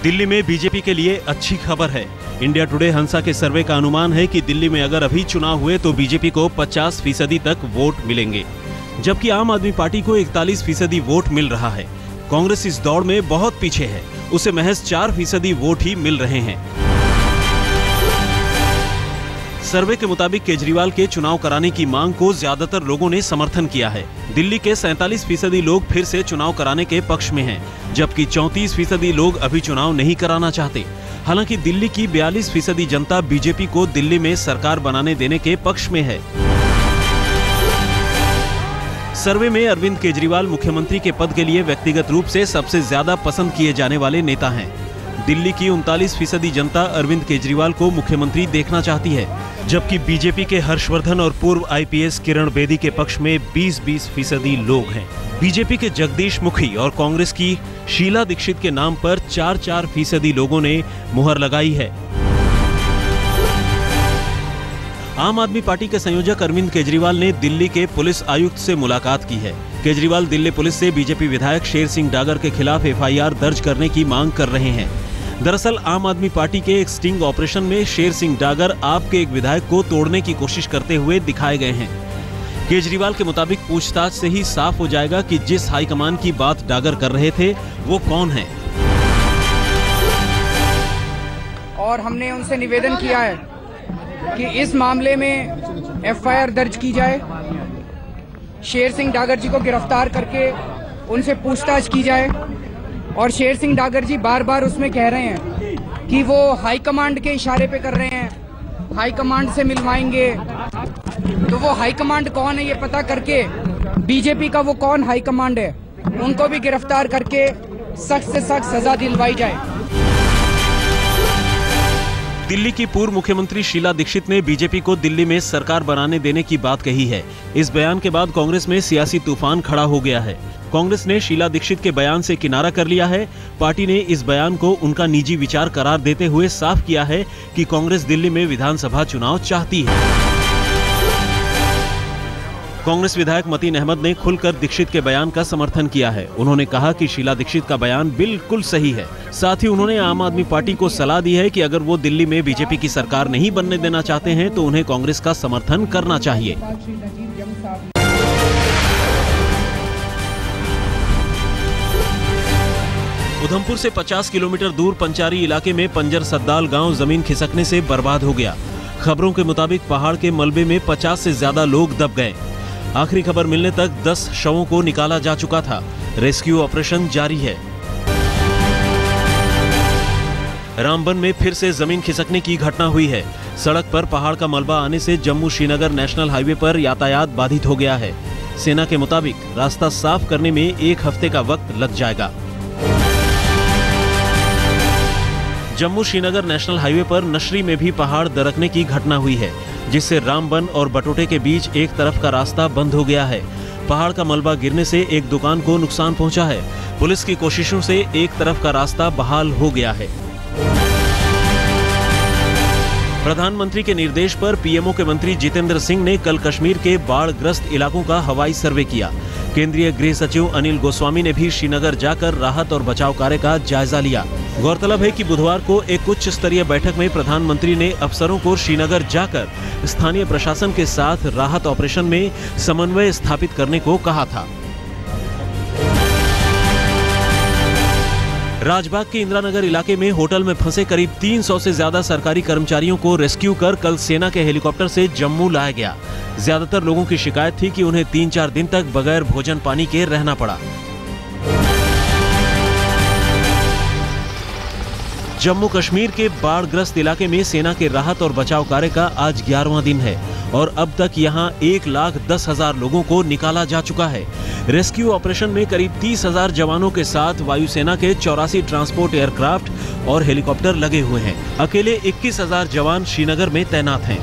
दिल्ली में बीजेपी के लिए अच्छी खबर है। इंडिया टुडे हंसा के सर्वे का अनुमान है कि दिल्ली में अगर अभी चुनाव हुए तो बीजेपी को 50% तक वोट मिलेंगे, जबकि आम आदमी पार्टी को 41% वोट मिल रहा है। कांग्रेस इस दौड़ में बहुत पीछे है, उसे महज 4% वोट ही मिल रहे हैं। सर्वे के मुताबिक केजरीवाल के चुनाव कराने की मांग को ज्यादातर लोगों ने समर्थन किया है। दिल्ली के 47% लोग फिर से चुनाव कराने के पक्ष में हैं, जबकि 34% लोग अभी चुनाव नहीं कराना चाहते। हालांकि दिल्ली की 42% जनता बीजेपी को दिल्ली में सरकार बनाने देने के पक्ष में है। सर्वे में अरविंद केजरीवाल मुख्यमंत्री के पद के लिए व्यक्तिगत रूप से सबसे ज्यादा पसंद किए जाने वाले नेता हैं। दिल्ली की 39% जनता अरविंद केजरीवाल को मुख्यमंत्री देखना चाहती है, जबकि बीजेपी के हर्षवर्धन और पूर्व आईपीएस किरण बेदी के पक्ष में 20% लोग हैं। बीजेपी के जगदीश मुखी और कांग्रेस की शीला दीक्षित के नाम पर 4% लोगों ने मुहर लगाई है। आम आदमी पार्टी के संयोजक अरविंद केजरीवाल ने दिल्ली के पुलिस आयुक्त से मुलाकात की है। केजरीवाल दिल्ली पुलिस से बीजेपी विधायक शेर सिंह डागर के खिलाफ एफआईआर दर्ज करने की मांग कर रहे हैं। दरअसल आम आदमी पार्टी के एक स्टिंग ऑपरेशन में शेर सिंह डागर आप के एक विधायक को तोड़ने की कोशिश करते हुए दिखाए गए हैं। केजरीवाल के मुताबिक पूछताछ से ही साफ हो जाएगा कि जिस हाईकमान की बात डागर कर रहे थे वो कौन है। और हमने उनसे निवेदन किया है कि इस मामले में एफआईआर दर्ज की जाए, शेर सिंह डागर जी को गिरफ्तार करके उनसे पूछताछ की जाए। और शेर सिंह डागर जी बार बार उसमें कह रहे हैं कि वो हाईकमांड के इशारे पे कर रहे हैं, हाईकमांड से मिलवाएंगे। तो वो हाईकमांड कौन है ये पता करके, बीजेपी का वो कौन हाईकमांड है, उनको भी गिरफ्तार करके सख्त से सख्त सजा दिलवाई जाए। दिल्ली की पूर्व मुख्यमंत्री शीला दीक्षित ने बीजेपी को दिल्ली में सरकार बनाने देने की बात कही है। इस बयान के बाद कांग्रेस में सियासी तूफान खड़ा हो गया है। कांग्रेस ने शीला दीक्षित के बयान से किनारा कर लिया है। पार्टी ने इस बयान को उनका निजी विचार करार देते हुए साफ किया है कि कांग्रेस दिल्ली में विधानसभा चुनाव चाहती है। कांग्रेस विधायक मतीन अहमद ने खुलकर दीक्षित के बयान का समर्थन किया है। उन्होंने कहा कि शीला दीक्षित का बयान बिल्कुल सही है। साथ ही उन्होंने आम आदमी पार्टी को सलाह दी है कि अगर वो दिल्ली में बीजेपी की सरकार नहीं बनने देना चाहते हैं तो उन्हें कांग्रेस का समर्थन करना चाहिए। उधमपुर से 50 किलोमीटर दूर पंचारी इलाके में पंजर सद्दाल गांव जमीन खिसकने से बर्बाद हो गया। खबरों के मुताबिक पहाड़ के मलबे में 50 से ज्यादा लोग दब गए। आखिरी खबर मिलने तक 10 शवों को निकाला जा चुका था। रेस्क्यू ऑपरेशन जारी है। रामबन में फिर से जमीन खिसकने की घटना हुई है। सड़क पर पहाड़ का मलबा आने से जम्मू श्रीनगर नेशनल हाईवे पर यातायात बाधित हो गया है। सेना के मुताबिक रास्ता साफ करने में 1 हफ्ते का वक्त लग जाएगा। जम्मू श्रीनगर नेशनल हाईवे पर नशरी में भी पहाड़ दरकने की घटना हुई है, जिससे रामबन और बटोटे के बीच एक तरफ का रास्ता बंद हो गया है। पहाड़ का मलबा गिरने से एक दुकान को नुकसान पहुंचा है। पुलिस की कोशिशों से एक तरफ का रास्ता बहाल हो गया है। प्रधानमंत्री के निर्देश पर पीएमओ के मंत्री जितेंद्र सिंह ने कल कश्मीर के बाढ़ग्रस्त इलाकों का हवाई सर्वे किया। केंद्रीय गृह सचिव अनिल गोस्वामी ने भी श्रीनगर जाकर राहत और बचाव कार्य का जायजा लिया। गौरतलब है कि बुधवार को एक उच्च स्तरीय बैठक में प्रधानमंत्री ने अफसरों को श्रीनगर जाकर स्थानीय प्रशासन के साथ राहत ऑपरेशन में समन्वय स्थापित करने को कहा था। राजबाग के इंदिरानगर इलाके में होटल में फंसे करीब 300 से ज्यादा सरकारी कर्मचारियों को रेस्क्यू कर कल सेना के हेलीकॉप्टर से जम्मू लाया गया। ज्यादातर लोगों की शिकायत थी कि उन्हें 3-4 दिन तक बगैर भोजन पानी के रहना पड़ा। जम्मू कश्मीर के बाढ़ग्रस्त इलाके में सेना के राहत और बचाव कार्य का आज 11वां दिन है और अब तक यहां 1,10,000 लोगों को निकाला जा चुका है। रेस्क्यू ऑपरेशन में करीब 30,000 जवानों के साथ वायुसेना के 84 ट्रांसपोर्ट एयरक्राफ्ट और हेलीकॉप्टर लगे हुए हैं। अकेले 21,000 जवान श्रीनगर में तैनात हैं।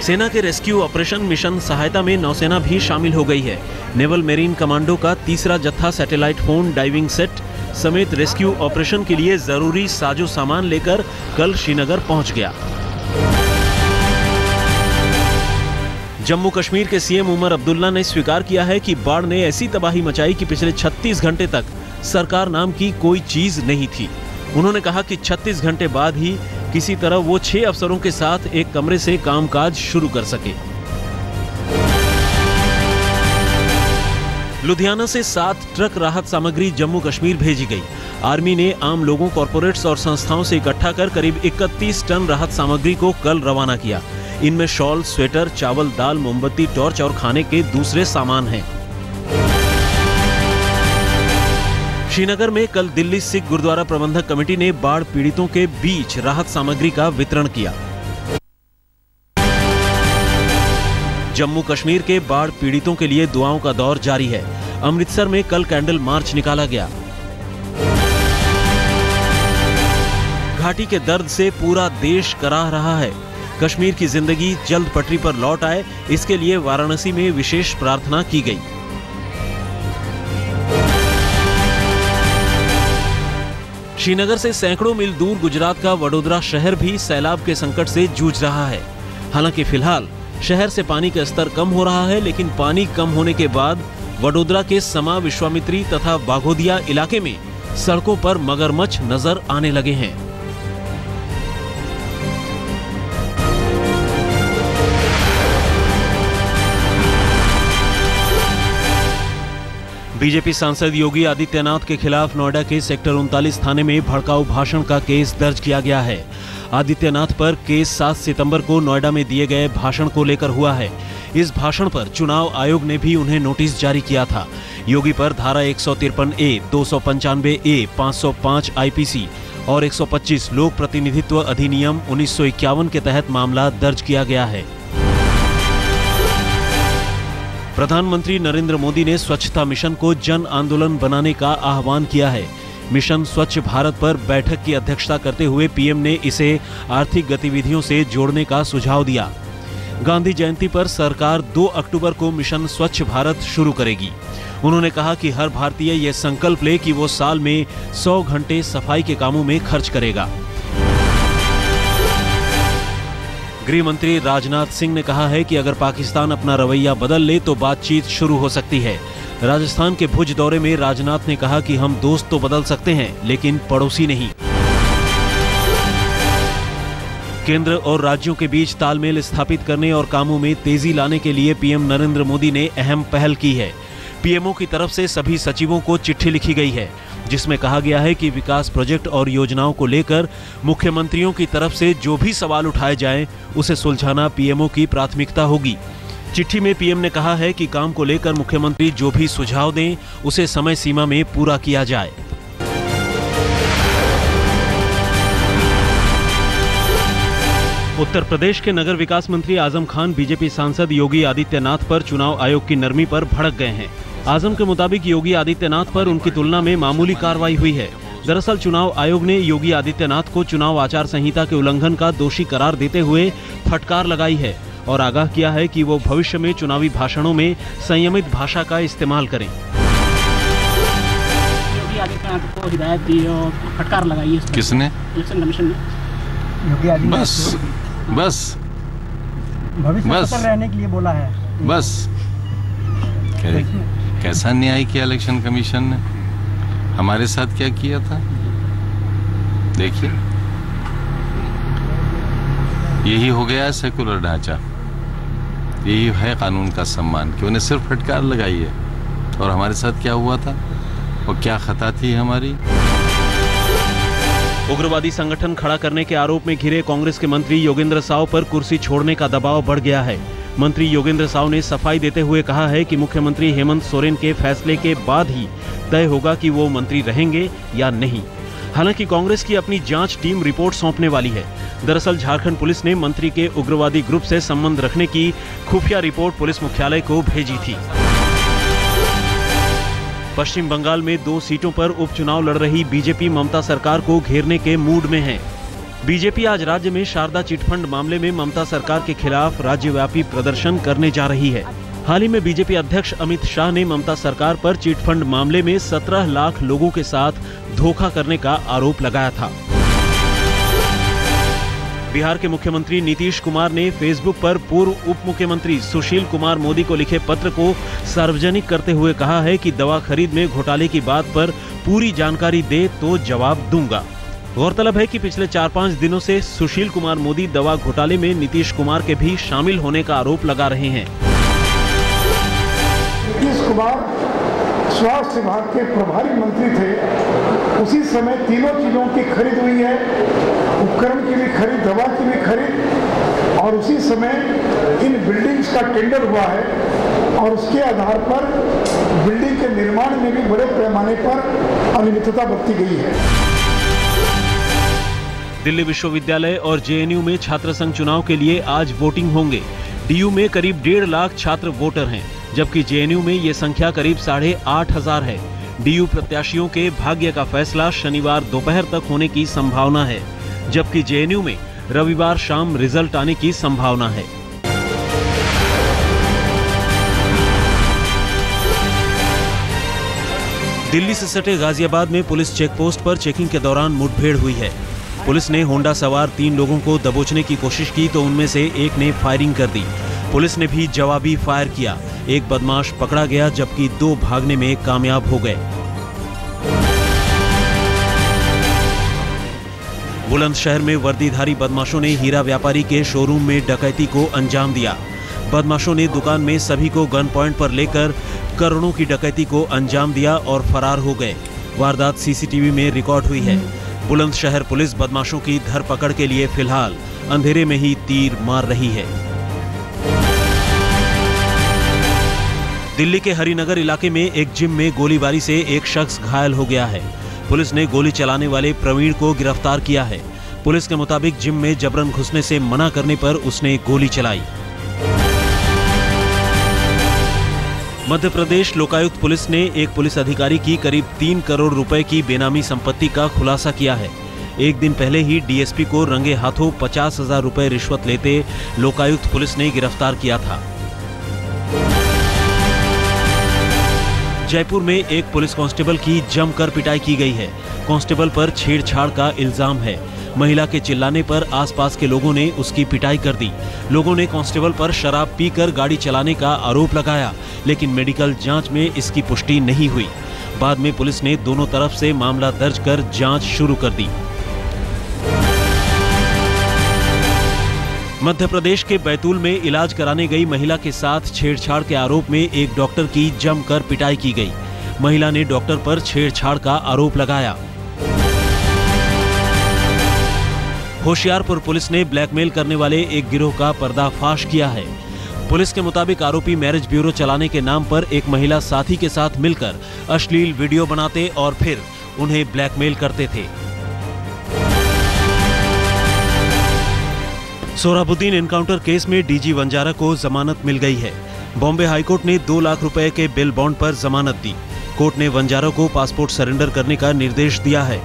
सेना के रेस्क्यू ऑपरेशन मिशन सहायता में नौसेना भी शामिल हो गई है। नेवल मेरीन कमांडो का 3रा जत्था सैटेलाइट फोन डाइविंग सेट समेत रेस्क्यू ऑपरेशन के लिए जरूरी साजो सामान लेकर कल श्रीनगर पहुंच गया। जम्मू कश्मीर के सीएम उमर अब्दुल्ला ने स्वीकार किया है कि बाढ़ ने ऐसी तबाही मचाई कि पिछले 36 घंटे तक सरकार नाम की कोई चीज नहीं थी। उन्होंने कहा कि 36 घंटे बाद ही किसी तरह वो 6 अफसरों के साथ एक कमरे से कामकाज शुरू कर सके। लुधियाना से 7 ट्रक राहत सामग्री जम्मू कश्मीर भेजी गई। आर्मी ने आम लोगों, कॉरपोरेट्स और संस्थाओं से इकट्ठा कर करीब 31 टन राहत सामग्री को कल रवाना किया। इनमें शॉल, स्वेटर, चावल, दाल, मोमबत्ती, टॉर्च और खाने के दूसरे सामान हैं। श्रीनगर में कल दिल्ली सिख गुरुद्वारा प्रबंधक कमेटी ने बाढ़ पीड़ितों के बीच राहत सामग्री का वितरण किया। जम्मू कश्मीर के बाढ़ पीड़ितों के लिए दुआओं का दौर जारी है। अमृतसर में कल कैंडल मार्च निकाला गया। घाटी के दर्द से पूरा देश कराह रहा है। कश्मीर की जिंदगी जल्द पटरी पर लौट आए, इसके लिए वाराणसी में विशेष प्रार्थना की गई। श्रीनगर से सैकड़ों मील दूर गुजरात का वडोदरा शहर भी सैलाब के संकट से जूझ रहा है। हालांकि फिलहाल शहर से पानी का स्तर कम हो रहा है, लेकिन पानी कम होने के बाद वडोदरा के समा, विश्वामित्री तथा बाघोदिया इलाके में सड़कों पर मगरमच्छ नजर आने लगे हैं। बीजेपी सांसद योगी आदित्यनाथ के खिलाफ नोएडा के सेक्टर 39 थाने में भड़काऊ भाषण का केस दर्ज किया गया है। आदित्यनाथ पर केस 7 सितंबर को नोएडा में दिए गए भाषण को लेकर हुआ है। इस भाषण पर चुनाव आयोग ने भी उन्हें नोटिस जारी किया था। योगी पर धारा 153A, 295A, 505 आईपीसी और 125 लोक प्रतिनिधित्व अधिनियम 1951 के तहत मामला दर्ज किया गया है। प्रधानमंत्री नरेंद्र मोदी ने स्वच्छता मिशन को जन आंदोलन बनाने का आह्वान किया है। मिशन स्वच्छ भारत पर बैठक की अध्यक्षता करते हुए पीएम ने इसे आर्थिक गतिविधियों से जोड़ने का सुझाव दिया। गांधी जयंती पर सरकार 2 अक्टूबर को मिशन स्वच्छ भारत शुरू करेगी। उन्होंने कहा कि हर भारतीय यह संकल्प ले कि वो साल में 100 घंटे सफाई के कामों में खर्च करेगा। गृह मंत्री राजनाथ सिंह ने कहा है कि अगर पाकिस्तान अपना रवैया बदल ले तो बातचीत शुरू हो सकती है। राजस्थान के भुज दौरे में राजनाथ ने कहा कि हम दोस्त तो बदल सकते हैं, लेकिन पड़ोसी नहीं। केंद्र और राज्यों के बीच तालमेल स्थापित करने और कामों में तेजी लाने के लिए पीएम नरेंद्र मोदी ने अहम पहल की है। पीएमओ की तरफ से सभी सचिवों को चिट्ठी लिखी गई है, जिसमें कहा गया है कि विकास प्रोजेक्ट और योजनाओं को लेकर मुख्यमंत्रियों की तरफ से जो भी सवाल उठाए जाएं, उसे सुलझाना पीएमओ की प्राथमिकता होगी। चिट्ठी में पीएम ने कहा है कि काम को लेकर मुख्यमंत्री जो भी सुझाव दें, उसे समय सीमा में पूरा किया जाए। उत्तर प्रदेश के नगर विकास मंत्री आजम खान बीजेपी सांसद योगी आदित्यनाथ पर चुनाव आयोग की नरमी पर भड़क गए हैं। आजम के मुताबिक योगी आदित्यनाथ पर उनकी तुलना में मामूली कार्रवाई हुई है। दरअसल चुनाव आयोग ने योगी आदित्यनाथ को चुनाव आचार संहिता के उल्लंघन का दोषी करार देते हुए फटकार लगाई है और आगाह किया है कि वो भविष्य में चुनावी भाषणों में संयमित भाषा का इस्तेमाल करें। योगी आदित्यनाथ को हिदायत दी और फटकार लगाई है। किसने? इलेक्शन कमीशन ने। योगी आदित्यनाथ बस भविष्य रहने के लिए बोला है। बस कैसा न्याय किया इलेक्शन कमीशन ने, हमारे साथ क्या किया था देखिए। यही हो गया है सेकुलर ढांचा, यही है कानून का सम्मान कि उन्हें सिर्फ फटकार लगाई है। और हमारे साथ क्या हुआ था और क्या खता थी हमारी। उग्रवादी संगठन खड़ा करने के आरोप में घिरे कांग्रेस के मंत्री योगेंद्र साव पर कुर्सी छोड़ने का दबाव बढ़ गया है। मंत्री योगेंद्र साव ने सफाई देते हुए कहा है कि मुख्यमंत्री हेमंत सोरेन के फैसले के बाद ही तय होगा कि वो मंत्री रहेंगे या नहीं। हालांकि कांग्रेस की अपनी जांच टीम रिपोर्ट सौंपने वाली है। दरअसल झारखंड पुलिस ने मंत्री के उग्रवादी ग्रुप से संबंध रखने की खुफिया रिपोर्ट पुलिस मुख्यालय को भेजी थी। पश्चिम बंगाल में 2 सीटों पर उपचुनाव लड़ रही बीजेपी ममता सरकार को घेरने के मूड में है। बीजेपी आज राज्य में शारदा चिटफंड मामले में ममता सरकार के खिलाफ राज्यव्यापी प्रदर्शन करने जा रही है। हाल ही में बीजेपी अध्यक्ष अमित शाह ने ममता सरकार पर चिटफंड मामले में 17 लाख लोगों के साथ धोखा करने का आरोप लगाया था। बिहार के मुख्यमंत्री नीतीश कुमार ने फेसबुक पर पूर्व उप मुख्यमंत्री सुशील कुमार मोदी को लिखे पत्र को सार्वजनिक करते हुए कहा है कि दवा खरीद में घोटाले की बात पर पूरी जानकारी दे तो जवाब दूंगा। गौरतलब है कि पिछले 4-5 दिनों से सुशील कुमार मोदी दवा घोटाले में नीतीश कुमार के भी शामिल होने का आरोप लगा रहे हैं। नीतीश कुमार स्वास्थ्य विभाग के प्रभारी मंत्री थे, उसी समय तीनों चीजों की खरीद हुई है, उपकरण की भी खरीद, दवा की भी खरीद, और उसी समय इन बिल्डिंग्स का टेंडर हुआ है और उसके आधार पर बिल्डिंग के निर्माण में भी बड़े पैमाने पर अनियमितता बरती गई है। दिल्ली विश्वविद्यालय और जेएनयू में छात्र संघ चुनाव के लिए आज वोटिंग होंगे। डीयू में करीब 1.5 लाख छात्र वोटर हैं, जबकि जेएनयू में ये संख्या करीब 8,500 है। डीयू प्रत्याशियों के भाग्य का फैसला शनिवार दोपहर तक होने की संभावना है, जबकि जेएनयू में रविवार शाम रिजल्ट आने की संभावना है। दिल्ली से सटे गाजियाबाद में पुलिस चेकपोस्ट पर चेकिंग के दौरान मुठभेड़ हुई है। पुलिस ने होंडा सवार 3 लोगों को दबोचने की कोशिश की तो उनमें से एक ने फायरिंग कर दी। पुलिस ने भी जवाबी फायर किया। एक बदमाश पकड़ा गया, जबकि 2 भागने में कामयाब हो गए। बुलंदशहर में वर्दीधारी बदमाशों ने हीरा व्यापारी के शोरूम में डकैती को अंजाम दिया। बदमाशों ने दुकान में सभी को गन पॉइंट पर लेकर करोड़ों की डकैती को अंजाम दिया और फरार हो गए। वारदात सीसीटीवी में रिकॉर्ड हुई है। बुलंदशहर पुलिस बदमाशों की धरपकड़ के लिए फिलहाल अंधेरे में ही तीर मार रही है। दिल्ली के हरिनगर इलाके में एक जिम में गोलीबारी से एक शख्स घायल हो गया है। पुलिस ने गोली चलाने वाले प्रवीण को गिरफ्तार किया है। पुलिस के मुताबिक जिम में जबरन घुसने से मना करने पर उसने गोली चलाई। मध्य प्रदेश लोकायुक्त पुलिस ने एक पुलिस अधिकारी की करीब 3 करोड़ रुपए की बेनामी संपत्ति का खुलासा किया है। एक दिन पहले ही डीएसपी को रंगे हाथों 50,000 रुपए रिश्वत लेते लोकायुक्त पुलिस ने गिरफ्तार किया था। जयपुर में एक पुलिस कांस्टेबल की जमकर पिटाई की गई है। कांस्टेबल पर छेड़छाड़ का इल्जाम है। महिला के चिल्लाने पर आसपास के लोगों ने उसकी पिटाई कर दी। लोगों ने कांस्टेबल पर शराब पीकर गाड़ी चलाने का आरोप लगाया, लेकिन मेडिकल जांच में इसकी पुष्टि नहीं हुई। बाद में पुलिस ने दोनों तरफ से मामला दर्ज कर जांच शुरू कर दी। मध्य प्रदेश के बैतूल में इलाज कराने गई महिला के साथ छेड़छाड़ के आरोप में एक डॉक्टर की जमकर पिटाई की गई। महिला ने डॉक्टर पर छेड़छाड़ का आरोप लगाया। होशियारपुर पुलिस ने ब्लैकमेल करने वाले एक गिरोह का पर्दाफाश किया है। पुलिस के मुताबिक आरोपी मैरिज ब्यूरो चलाने के नाम पर एक महिला साथी के साथ मिलकर अश्लील वीडियो बनाते और फिर उन्हें ब्लैकमेल करते थे। सोहराबुद्दीन एनकाउंटर केस में डीजी वंजारा को जमानत मिल गई है। बॉम्बे हाईकोर्ट ने 2 लाख रुपए के बेल बॉन्ड पर जमानत दी। कोर्ट ने वंजारा को पासपोर्ट सरेंडर करने का निर्देश दिया है।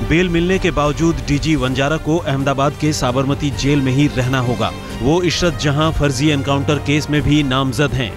बेल मिलने के बावजूद डीजी वंजारा को अहमदाबाद के साबरमती जेल में ही रहना होगा। वो इशरत जहां फर्जी एनकाउंटर केस में भी नामजद हैं।